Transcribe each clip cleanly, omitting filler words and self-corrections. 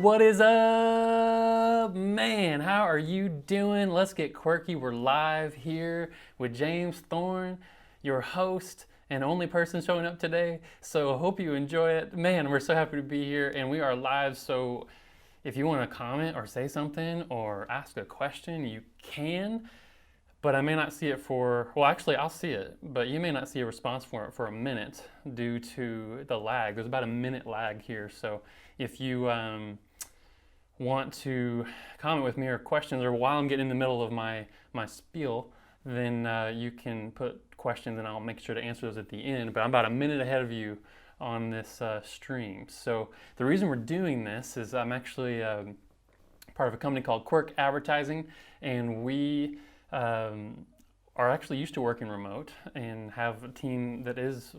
What is up, man? How are you doing? Let's get quirky. We're live here with James Thorne, your host and only person showing up today. So I hope you enjoy it. Man, we're so happy to be here and we are live. So if you want to comment or say something or ask a question, you can. But I may not see it well, actually, I'll see it, but you may not see a response for it for a minute due to the lag. There's about a minute lag here. So if you want to comment with me or questions, or while I'm getting in the middle of my spiel, then you can put questions and I'll make sure to answer those at the end. But I'm about a minute ahead of you on this stream. So the reason we're doing this is I'm actually part of a company called Quirk Advertising, and we are actually used to working remote and have a team that is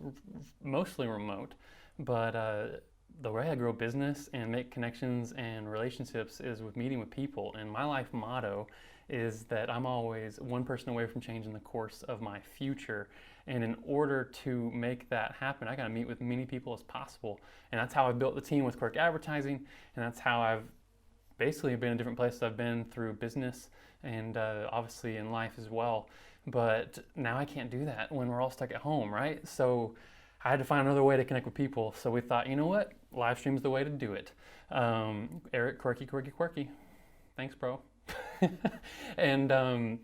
mostly remote. But the way I grow business and make connections and relationships is with meeting with people. And my life motto is that I'm always one person away from changing the course of my future. And in order to make that happen, I got to meet with many people as possible. And that's how I built the team with Quirk Advertising. And that's how I've basically been in different places I've been through business and obviously in life as well. But now I can't do that when we're all stuck at home, right? So I had to find another way to connect with people. So we thought, you know what? Live stream's the way to do it. Eric, quirky. Thanks, bro. And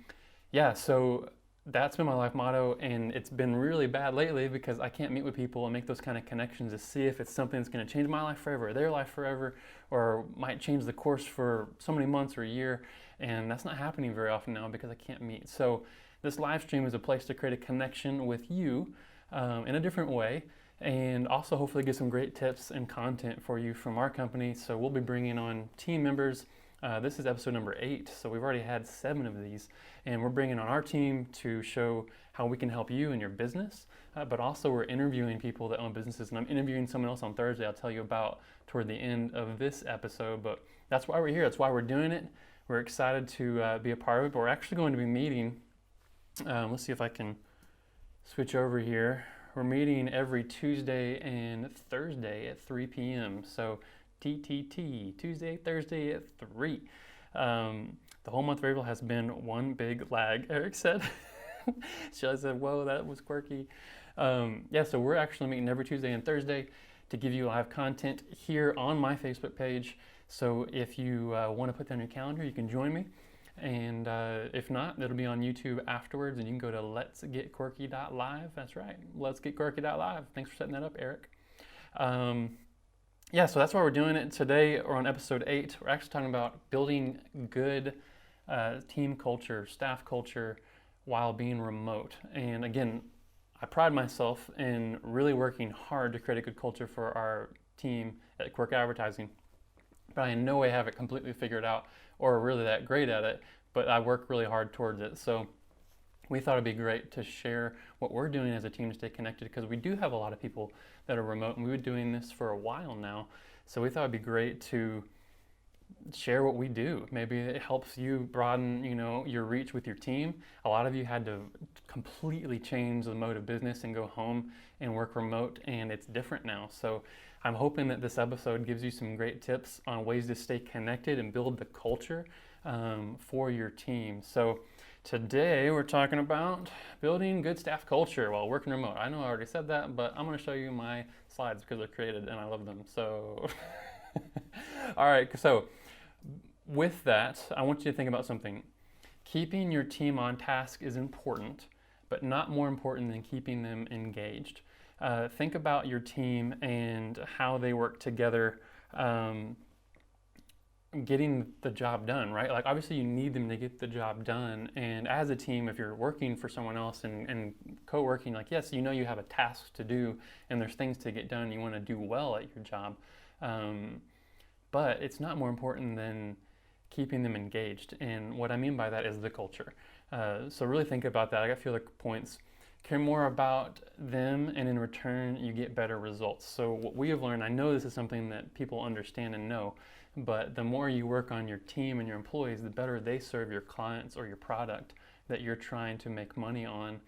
yeah, so that's been my life motto, and it's been really bad lately because I can't meet with people and make those kind of connections to see if it's something that's going to change my life forever, or their life forever, or might change the course for so many months or a year. And that's not happening very often now because I can't meet. So this live stream is a place to create a connection with you in a different way, and also hopefully get some great tips and content for you from our company. So we'll be bringing on team members. This is episode number 8, so we've already had 7 of these, and we're bringing on our team to show how we can help you in your business, but also we're interviewing people that own businesses, and I'm interviewing someone else on Thursday I'll tell you about toward the end of this episode. But that's why we're here, that's why we're doing it. We're excited to be a part of it, but we're actually going to be meeting, let's see if I can switch over here. We're meeting every Tuesday and Thursday at 3 p.m. So TTT, Tuesday, Thursday at 3. The whole month of April has been one big lag, Eric said. She said, whoa, that was quirky. Yeah, so we're actually meeting every Tuesday and Thursday to give you live content here on my Facebook page. So if you want to put that on your calendar, you can join me. And if not, it'll be on YouTube afterwards, and you can go to letsgetquirky.live. That's right, letsgetquirky.live. Thanks for setting that up, Eric. Yeah, so that's why we're doing it. Today, we're on episode 8. We're actually talking about building good team culture, staff culture, while being remote. And again, I pride myself in really working hard to create a good culture for our team at Quirk Advertising. But I in no way have it completely figured out or really that great at it, but I work really hard towards it. So we thought it'd be great to share what we're doing as a team to stay connected, because we do have a lot of people that are remote, and we've been doing this for a while now. So we thought it'd be great to share what we do. Maybe it helps you broaden, your reach with your team. A lot of you had to completely change the mode of business and go home and work remote, and it's different now. So I'm hoping that this episode gives you some great tips on ways to stay connected and build the culture for your team. So today we're talking about building good staff culture while working remote. I know I already said that, but I'm going to show you my slides because they're created and I love them. So, all right. So with that, I want you to think about something. Keeping your team on task is important, but not more important than keeping them engaged. Think about your team and how they work together, getting the job done, right? Like obviously you need them to get the job done. And as a team, if you're working for someone else and co-working, like yes, you have a task to do and there's things to get done. You want to do well at your job. But it's not more important than keeping them engaged. And what I mean by that is the culture. So really think about that. I got a few other points. Care more about them, and in return, you get better results. So what we have learned, I know this is something that people understand and know, but the more you work on your team and your employees, the better they serve your clients or your product that you're trying to make money on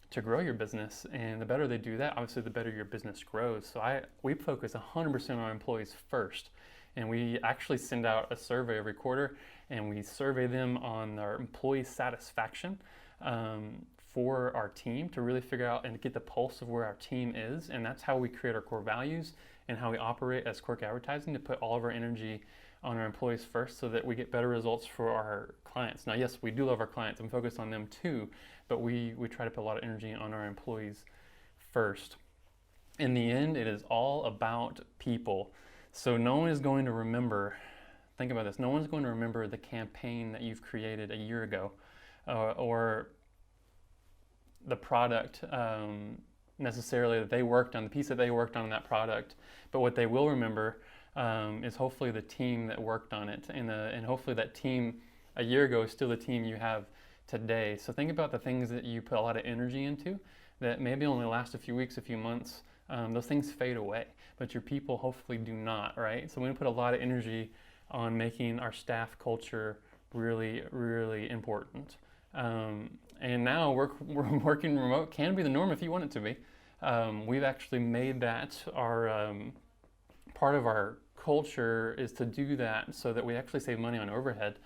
to grow your business. And the better they do that, obviously the better your business grows. So we focus 100% on our employees first. And we actually send out a survey every quarter, and we survey them on their employee satisfaction for our team to really figure out and get the pulse of where our team is. And that's how we create our core values and how we operate as Quirky Advertising, to put all of our energy on our employees first so that we get better results for our clients. Now, yes, we do love our clients and focus on them too, but we try to put a lot of energy on our employees first. In the end, it is all about people. So no one is going to remember, think about this, no one's going to remember the campaign that you've created a year ago or the product necessarily that they worked on, the piece that they worked on in that product. But what they will remember is hopefully the team that worked on it, and hopefully that team a year ago is still the team you have today. So think about the things that you put a lot of energy into that maybe only last a few weeks, a few months. Those things fade away, but your people hopefully do not, right? So we're gonna put a lot of energy on making our staff culture really, really important. And now we're working remote can be the norm if you want it to be. We've actually made that our part of our culture is to do that so that we actually save money on overhead.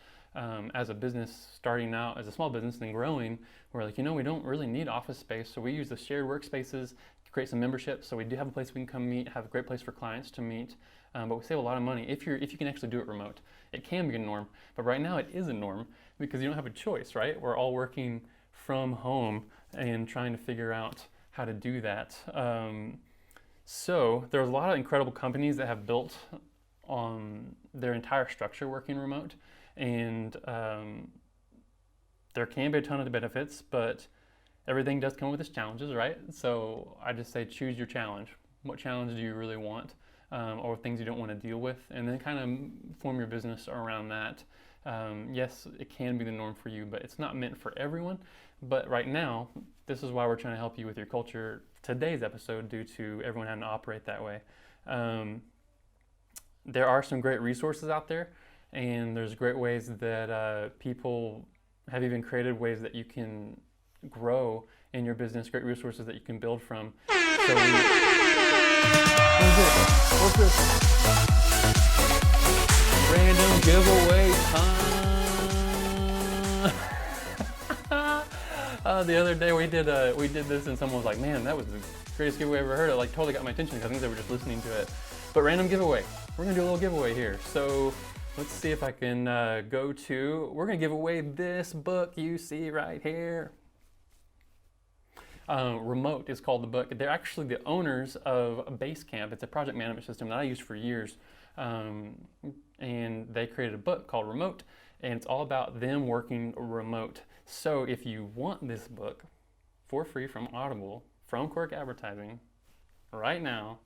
As a business starting out as a small business and growing, we're like, we don't really need office space, so we use the shared workspaces to create some memberships. So we do have a place we can come meet, have a great place for clients to meet, but we save a lot of money if you can actually do it remote. It can be a norm, but right now it is a norm because you don't have a choice, right? We're all working from home and trying to figure out how to do that. So there's a lot of incredible companies that have built on their entire structure working remote, and there can be a ton of benefits, but everything does come with its challenges, right? So I just say choose your challenge. What challenge do you really want, or things you don't want to deal with, and then kind of form your business around that. Yes, it can be the norm for you, but it's not meant for everyone. But right now, this is why we're trying to help you with your culture. Today's episode, due to everyone having to operate that way. There are some great resources out there, and there's great ways that people have even created ways that you can grow in your business, great resources that you can build from. So what's this? Random giveaway time. The other day we did this, and someone was like, "Man, that was the greatest giveaway I ever heard." It like totally got my attention because I think they were just listening to it. But random giveaway. We're gonna do a little giveaway here. So let's see if I can we're gonna give away this book you see right here. Remote is called the book. They're actually the owners of Basecamp. It's a project management system that I used for years. And they created a book called Remote, and it's all about them working remote. So if you want this book for free from Audible, from Quirky Advertising, right now,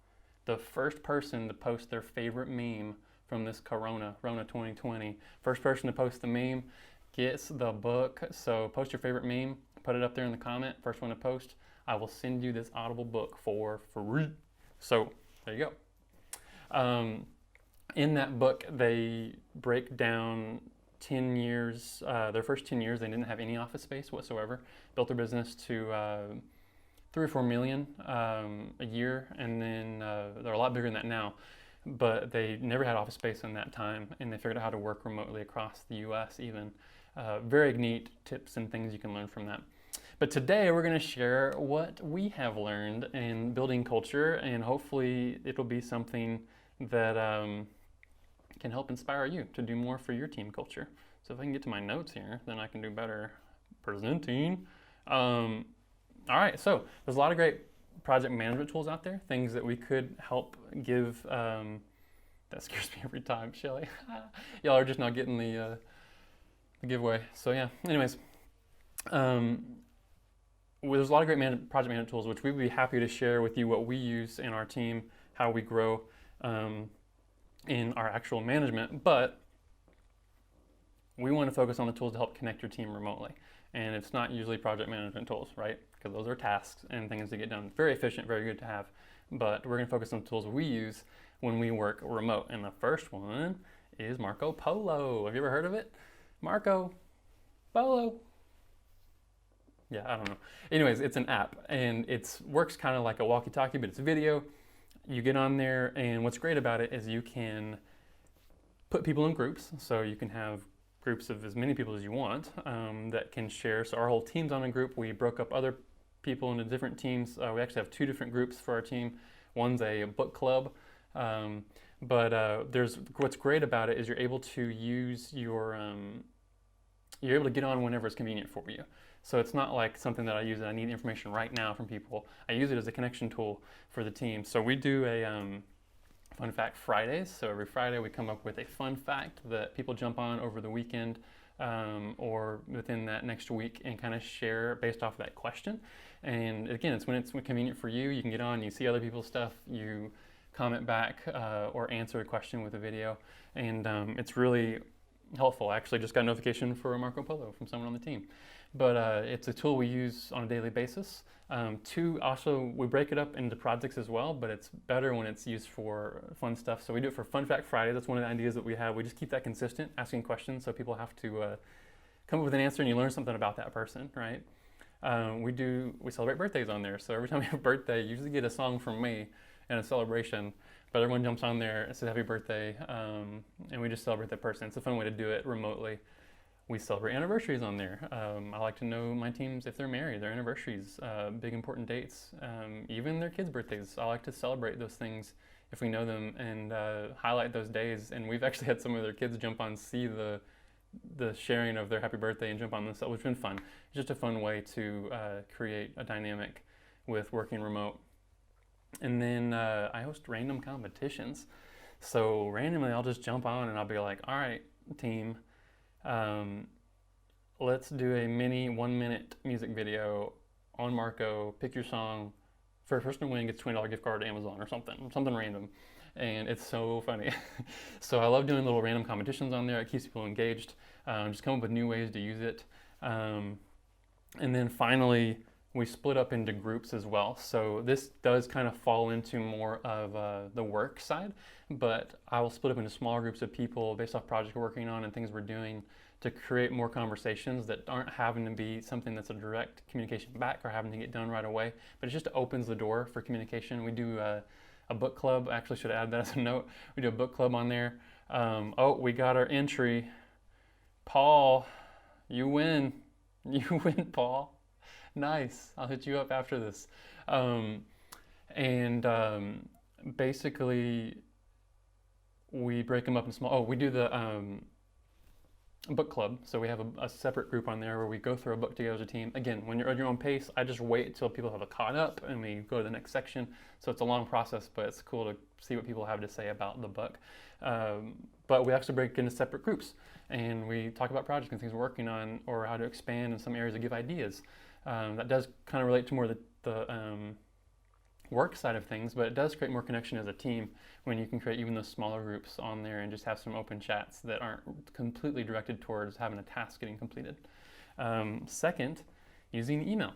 the first person to post their favorite meme from this Rona 2020, first person to post the meme gets the book. So post your favorite meme, put it up there in the comment, first one to post, I will send you this Audible book for free. So there you go. In that book, they break down 10 years, their first 10 years, they didn't have any office space whatsoever, built their business to 3 or 4 million a year, and then they're a lot bigger than that now, but they never had office space in that time, and they figured out how to work remotely across the US even. Very neat tips and things you can learn from that. But today we're going to share what we have learned in building culture, and hopefully it'll be something that can help inspire you to do more for your team culture. So if I can get to my notes here, then I can do better presenting. All right, so there's a lot of great project management tools out there, things that we could help give. That scares me every time, Shelly. Y'all are just not getting the giveaway. So yeah, anyways. There's a lot of great project management tools, which we'd be happy to share with you what we use in our team, how we grow in our actual management, but we want to focus on the tools to help connect your team remotely. And it's not usually project management tools, right? Because those are tasks and things to get done. Very efficient, very good to have. But we're going to focus on the tools we use when we work remote. And the first one is Marco Polo. Have you ever heard of it? Marco Polo. Yeah, I don't know. Anyways, it's an app, and it works kind of like a walkie-talkie, but it's video. You get on there, and what's great about it is you can put people in groups, so you can have groups of as many people as you want that can share. So our whole team's on a group. We broke up other people into different teams. We actually have 2 different groups for our team. One's a book club, there's what's great about it is you're able to use you're able to get on whenever it's convenient for you. So it's not like something that I use that I need information right now from people. I use it as a connection tool for the team. So we do a Fun Fact Fridays. So every Friday we come up with a fun fact that people jump on over the weekend or within that next week and kind of share based off of that question. And again, it's when it's convenient for you. You can get on, you see other people's stuff, you comment back or answer a question with a video. And it's really helpful. I actually just got a notification for a Marco Polo from someone on the team. But it's a tool we use on a daily basis. 2, also, we break it up into projects as well, but it's better when it's used for fun stuff. So we do it for Fun Fact Friday. That's one of the ideas that we have. We just keep that consistent, asking questions, so people have to come up with an answer and you learn something about that person, right? We celebrate birthdays on there. So every time we have a birthday, you usually get a song from me and a celebration. But everyone jumps on there and says happy birthday, and we just celebrate that person. It's a fun way to do it remotely. We celebrate anniversaries on there. I like to know my teams if they're married, their anniversaries, big important dates, even their kids' birthdays. I like to celebrate those things if we know them and highlight those days. And we've actually had some of their kids jump on, see the sharing of their happy birthday and jump on themselves, which has been fun. It's just a fun way to create a dynamic with working remote. And then I host random competitions. So randomly I'll just jump on and I'll be like, all right, team, let's do a mini 1-minute music video on Marco. Pick your song. First person to win gets a $20 gift card to Amazon or something random. And it's so funny. So I love doing little random competitions on there. It keeps people engaged. Just come up with new ways to use it. And then finally, we split up into groups as well. So this does kind of fall into more of the work side, but I will split up into smaller groups of people based off projects we're working on and things we're doing to create more conversations that aren't having to be something that's a direct communication back or having to get done right away, but it just opens the door for communication. We do a book club. I actually should add that as a note. We do a book club on there. We got our entry. Paul, you win. You win, Paul. Nice. I'll hit you up after this. Basically, we break them up in small. We do the book club. So we have a separate group on there where we go through a book together as a team. Again, when you're at your own pace, I just wait until people have caught up and we go to the next section. So it's a long process, but it's cool to see what people have to say about the book. But we actually break into separate groups and we talk about projects and things we're working on or how to expand in some areas to give ideas. That does kind of relate to more the work side of things, but it does create more connection as a team when you can create even those smaller groups on there and just have some open chats that aren't completely directed towards having a task getting completed. Second, using email.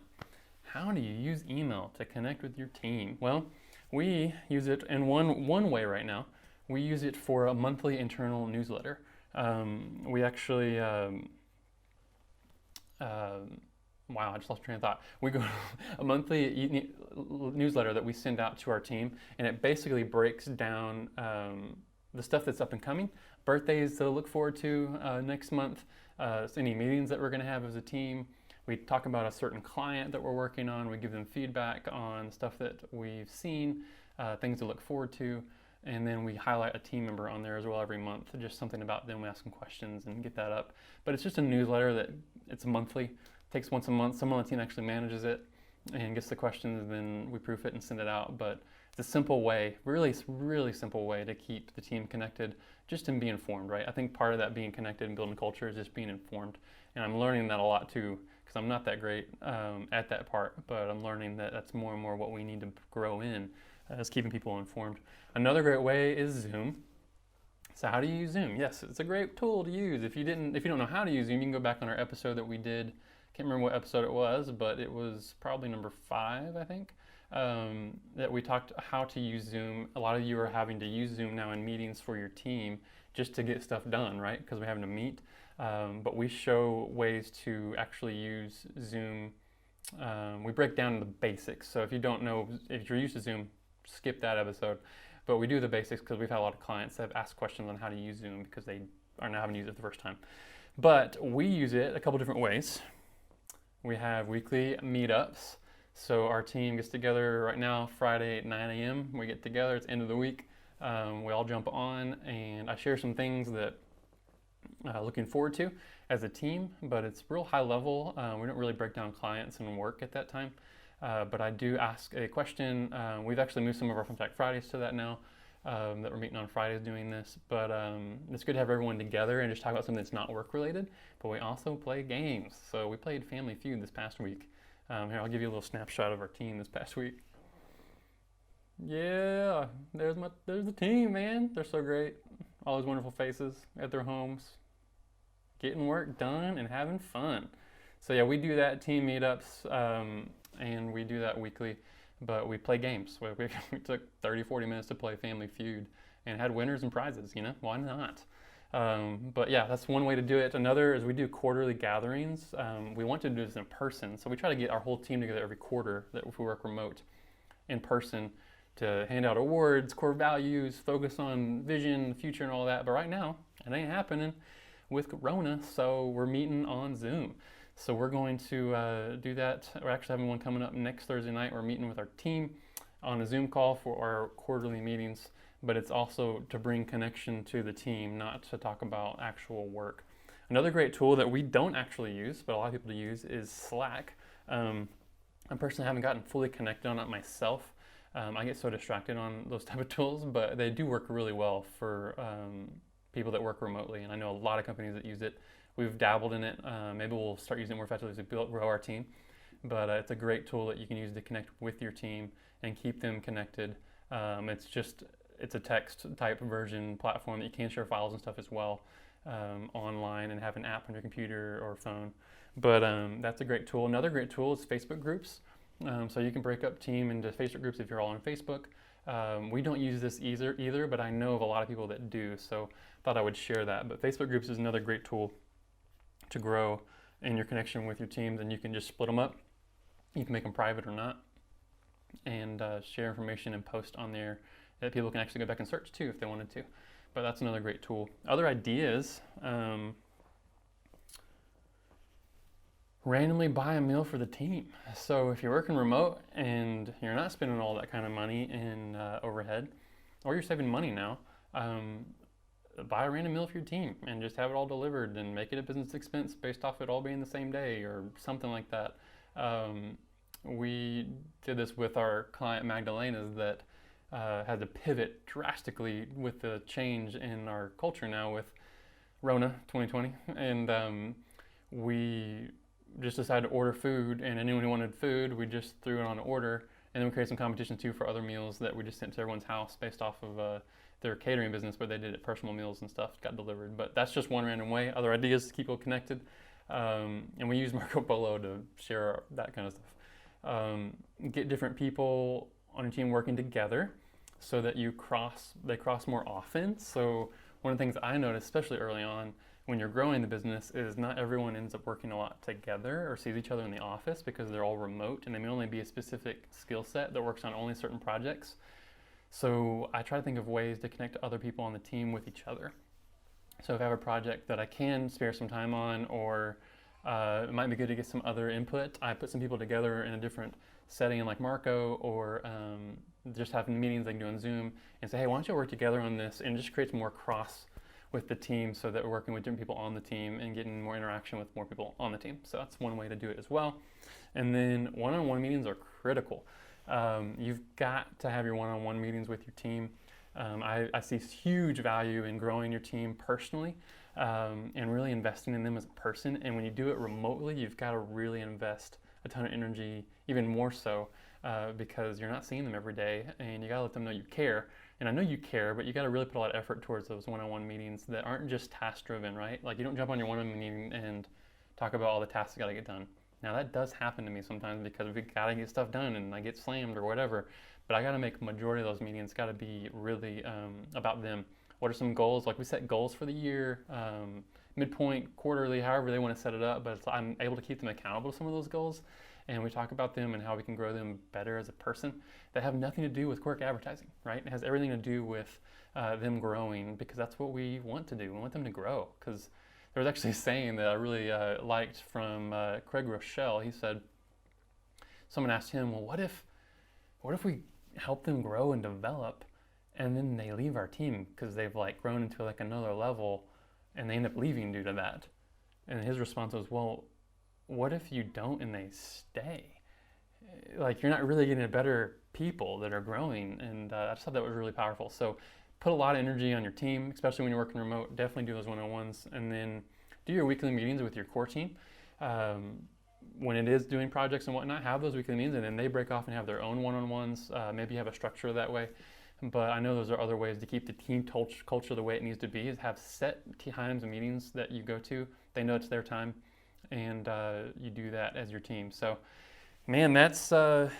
How do you use email to connect with your team? Well, we use it in one way right now. We use it for a monthly internal newsletter. We actually wow, I just lost train of thought. We go a monthly newsletter that we send out to our team, and it basically breaks down the stuff that's up and coming, birthdays to look forward to next month, any meetings that we're going to have as a team. We talk about a certain client that we're working on. We give them feedback on stuff that we've seen, things to look forward to, and then we highlight a team member on there as well every month, just something about them. We ask them questions and get that up. But it's just a newsletter that it's monthly. Takes once a month. Someone on the team actually manages it and gets the questions, and then we proof it and send it out. But it's a simple way, really simple way to keep the team connected, just in being informed, right? I think part of that being connected and building culture is just being informed. And I'm learning that a lot too, because I'm not that great at that part, but I'm learning that that's more and more what we need to grow in, is keeping people informed. Another great way is Zoom. So how do you use Zoom? Yes, it's a great tool to use. If you don't know how to use Zoom, you can go back on our episode that we did. Can't remember what episode it was, but it was probably number 5, I think, that we talked how to use Zoom. A lot of you are having to use Zoom now in meetings for your team just to get stuff done, right? Because we're having to meet. But we show ways to actually use Zoom. We break down the basics. So if you don't know, if you're used to Zoom, skip that episode. but we do the basics because we've had a lot of clients that have asked questions on how to use Zoom because they are now having to use it the first time. But we use it a couple different ways. We have weekly meetups. So our team gets together right now, Friday at 9 a.m. We get together, it's end of the week. We all jump on and I share some things that looking forward to as a team, but it's real high level. We don't really break down clients and work at that time, but I do ask a question. We've actually moved some of our Fun Fact Fridays to that now, that we're meeting on Fridays doing this, but it's good to have everyone together and just talk about something that's not work related, but we also play games. So we played Family Feud this past week. Here, I'll give you a little snapshot of our team this past week. Yeah, there's the team, man. They're so great. All those wonderful faces at their homes, getting work done and having fun. So yeah, we do that, team meetups, and we do that weekly, but we play games. We took 30, 40 minutes to play Family Feud and had winners and prizes, you know, why not? But yeah, that's one way to do it. Another is we do quarterly gatherings. We want to do this in person, so we try to get our whole team together every quarter that if we work remote in person to hand out awards, core values, focus on vision, future and all that. But right now, it ain't happening with Corona, so we're meeting on Zoom. So we're going to do that. We're actually having one coming up next Thursday night. We're meeting with our team on a Zoom call for our quarterly meetings, but it's also to bring connection to the team, not to talk about actual work. Another great tool that we don't actually use, but a lot of people use, is Slack. I personally haven't gotten fully connected on it myself. I get so distracted on those type of tools, but they do work really well for people that work remotely, and I know a lot of companies that use it. We've dabbled in it. Maybe we'll start using it more effectively as we grow our team, but it's a great tool that you can use to connect with your team and keep them connected. It's a text type version platform that you can share files and stuff as well online and have an app on your computer or phone. But that's a great tool. Another great tool is Facebook groups. So you can break up team into Facebook groups if you're all on Facebook. We don't use this either, but I know of a lot of people that do, so thought I would share that. But Facebook groups is another great tool to grow in your connection with your teams, and you can just split them up. You can make them private or not, and share information and post on there that people can actually go back and search too if they wanted to. But that's another great tool. Other ideas, randomly buy a meal for the team. So if you're working remote and you're not spending all that kind of money in overhead, or you're saving money now, buy a random meal for your team and just have it all delivered and make it a business expense based off it all being the same day or something like that. We did this with our client Magdalena's that had to pivot drastically with the change in our culture now with Rona 2020, and we just decided to order food, and anyone who wanted food, we just threw it on an order, and then we created some competition too for other meals that we just sent to everyone's house based off of their catering business, where they did it personal meals and stuff got delivered. But that's just one random way. Other ideas to keep people connected, and we use Marco Polo to share that kind of stuff. Get different people on your team working together so that they cross more often. So one of the things I noticed, especially early on, when you're growing the business, is not everyone ends up working a lot together or sees each other in the office because they're all remote and they may only be a specific skill set that works on only certain projects. So I try to think of ways to connect to other people on the team with each other. So if I have a project that I can spare some time on, or it might be good to get some other input, I put some people together in a different setting like Marco, or just having meetings they can do on Zoom and say, hey, why don't you work together on this, and it just creates more cross with the team so that we're working with different people on the team and getting more interaction with more people on the team. So that's one way to do it as well. And then one-on-one meetings are critical. You've got to have your one-on-one meetings with your team. I see huge value in growing your team personally and really investing in them as a person. And when you do it remotely, you've got to really invest a ton of energy, even more so, because you're not seeing them every day, and you got to let them know you care. And I know you care, but you got to really put a lot of effort towards those one-on-one meetings that aren't just task-driven, right? Like, you don't jump on your one-on-one meeting and talk about all the tasks you got to get done. Now, that does happen to me sometimes because we got to get stuff done and I get slammed or whatever. But I got to make a majority of those meetings got to be really about them. What are some goals? Like, we set goals for the year, midpoint, quarterly, however they want to set it up. But I'm able to keep them accountable to some of those goals. and we talk about them and how we can grow them better as a person that have nothing to do with Quirk advertising, right? It has everything to do with them growing, because that's what we want to do. We want them to grow. Because there was actually a saying that I really liked from Craig Rochelle. He said, someone asked him, well, what if we help them grow and develop, and then they leave our team because they've like grown into like another level, and they end up leaving due to that? And his response was, well, what if you don't and they stay? Like, you're not really getting better people that are growing. And I just thought that was really powerful. So put a lot of energy on your team, especially when you're working remote. Definitely do those one-on-ones, and then do your weekly meetings with your core team. When it is doing projects and whatnot, have those weekly meetings, and then they break off and have their own one-on-ones. Maybe you have a structure that way. But I know those are other ways to keep the team culture the way it needs to be, is have set times and meetings that you go to. They know it's their time, and you do that as your team. So, man, that's what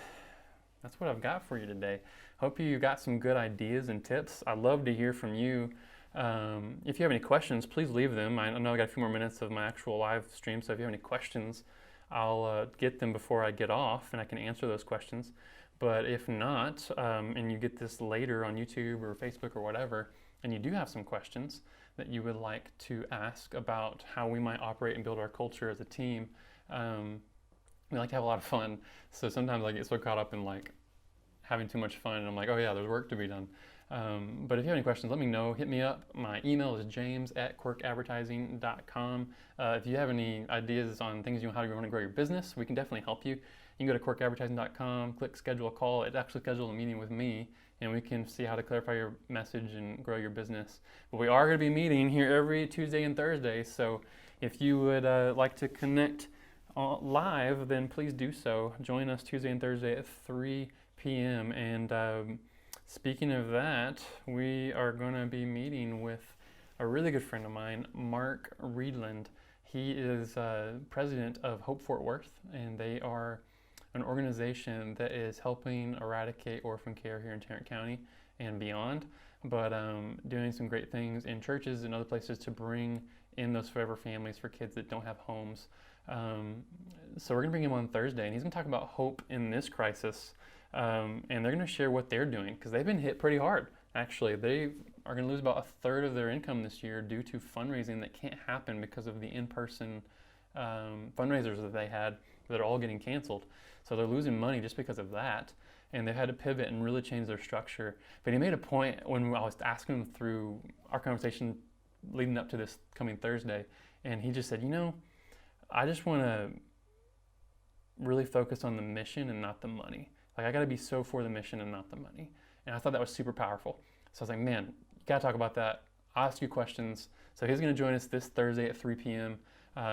I've got for you today. Hope you got some good ideas and tips. I'd love to hear from you. If you have any questions, please leave them. I know I got a few more minutes of my actual live stream, so if you have any questions, I'll get them before I get off, and I can answer those questions. But if not, and you get this later on YouTube or Facebook or whatever, and you do have some questions that you would like to ask about how we might operate and build our culture as a team, we like to have a lot of fun. So sometimes I get so caught up in like having too much fun, and I'm like, oh yeah, there's work to be done. But if you have any questions, let me know. Hit me up. My email is james@quirkadvertising.com. If you have any ideas on things how you want to grow your business, we can definitely help you. You can go to quirkadvertising.com, click schedule a call. It actually schedules a meeting with me, and we can see how to clarify your message and grow your business. But we are going to be meeting here every Tuesday and Thursday, so if you would like to connect live, then please do so. Join us Tuesday and Thursday at 3 p.m. And speaking of that, we are going to be meeting with a really good friend of mine, Mark Reedland. He is president of Hope Fort Worth, and they are an organization that is helping eradicate orphan care here in Tarrant County and beyond, but doing some great things in churches and other places to bring in those forever families for kids that don't have homes. So we're going to bring him on Thursday, and he's going to talk about hope in this crisis, and they're going to share what they're doing, because they've been hit pretty hard. Actually, they are going to lose about a third of their income this year due to fundraising that can't happen because of the in-person fundraisers that they had that are all getting canceled. So they're losing money just because of that, and they've had to pivot and really change their structure. But he made a point when I was asking him through our conversation leading up to this coming Thursday, and he just said, I just want to really focus on the mission and not the money. Like, I got to be so for the mission and not the money. And I thought that was super powerful. So I was like, man, you got to talk about that. I'll ask you questions. So he's going to join us this Thursday at 3 p.m.,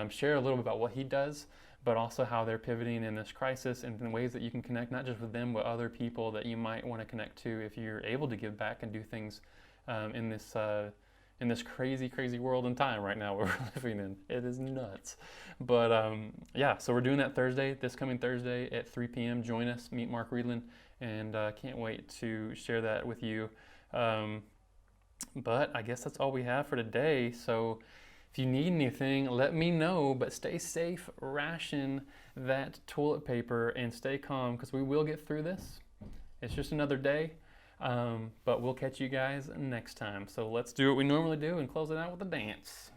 share a little bit about what he does, but also how they're pivoting in this crisis, and in ways that you can connect not just with them, but other people that you might want to connect to if you're able to give back and do things in this crazy, crazy world and time right now we're living in. It is nuts. But yeah, so we're doing that this coming Thursday at 3 p.m. Join us, meet Mark Reedland, and can't wait to share that with you. But I guess that's all we have for today. So if you need anything, let me know, but stay safe, ration that toilet paper, and stay calm, because we will get through this. It's just another day, but we'll catch you guys next time. So let's do what we normally do and close it out with a dance.